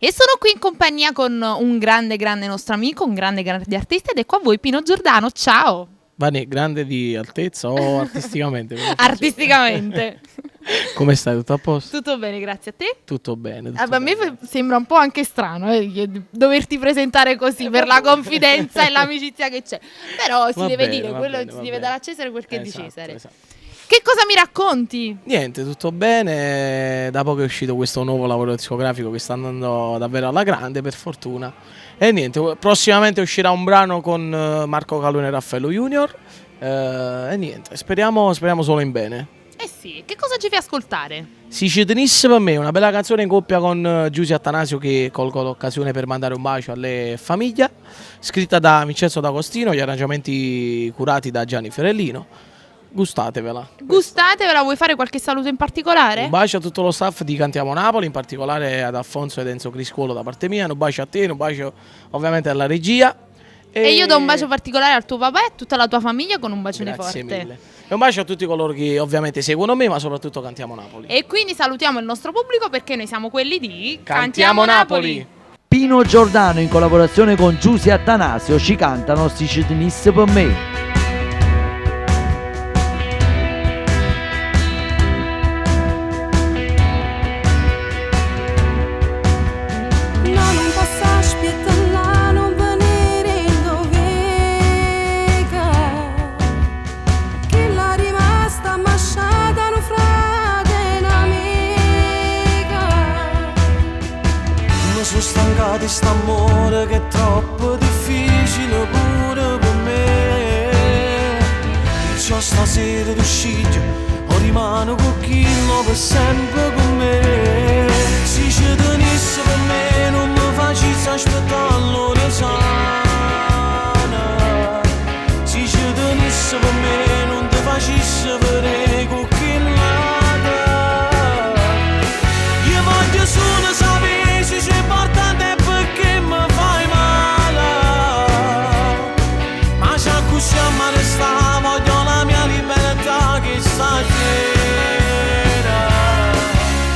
E sono qui in compagnia con un grande nostro amico, un grande artista, ed ecco a voi Pino Giordano, ciao! Vane, grande di altezza o artisticamente? Artisticamente. Come stai? Tutto a posto? Tutto bene, grazie a te. Tutto bene. A me sembra un po' anche strano doverti presentare così per la confidenza e l'amicizia che c'è. Però si deve dire, quello si deve dare a Cesare quel che è di Cesare. Esatto. Che cosa mi racconti? Niente, tutto bene. Da poco è uscito questo nuovo lavoro discografico che sta andando davvero alla grande, per fortuna. E niente, prossimamente uscirà un brano con Marco Calone e Raffaello Junior. E niente, speriamo solo in bene. Eh sì, che cosa ci fai ascoltare? Si ci tenisse per me una bella canzone in coppia con Giusy Attanasio, che colgo l'occasione per mandare un bacio alle famiglie, scritta da Vincenzo D'Agostino, gli arrangiamenti curati da Gianni Fiorellino. Gustatevela. Gustatevela, vuoi fare qualche saluto in particolare? Un bacio a tutto lo staff di Cantiamo Napoli, in particolare ad Alfonso ed Enzo Criscuolo da parte mia, un bacio a te, un bacio ovviamente alla regia. E io do un bacio particolare al tuo papà e a tutta la tua famiglia con un bacione Grazie forte. mille. E un bacio a tutti coloro che ovviamente seguono me, ma soprattutto Cantiamo Napoli. E quindi salutiamo il nostro pubblico perché noi siamo quelli di Cantiamo Napoli. Pino Giordano in collaborazione con Giusy Attanasio ci cantano Si ci tenisse per me. Sono stancato di st'amore che è troppo difficile pure per me. Perciò stasera d'uscita o rimane con chi non per sempre con me. Se ci tenesse per me non mi facessi aspettare l'ora sana. Se ci tenesse per me non ti facessi vedere con chi nata. Io voglio solo sapere se c'è importante perché mi fai male. Ma c'è così a male sta, voglio la mia libertà che stasera.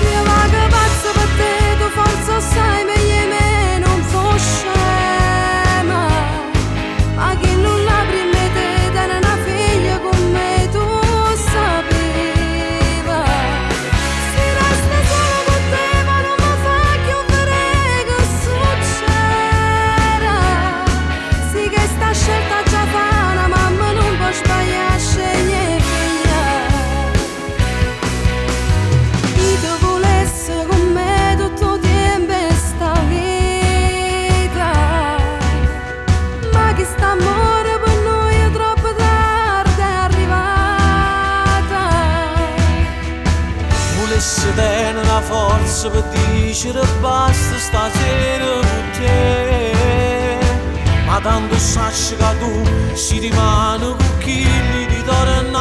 Io vado pazzo per te, tu forza sai meglio di me, non fo scema. Ma chi non la prima te, dare una figlia con me, tu sapeva. Si resta solo con te, ma non mi fa chiudere che succeda. Sì che sta scelta già fa, una mamma non può sbagliare a scegliere figlia. Chi te volesse con me tutto tempo e sta vita. Ma che sta amore per noi è troppo tardi è arrivata. Volesse tenere la forza per dire basta stasera con te. Ma tanto sacci che tu si rimane con chi di tornare.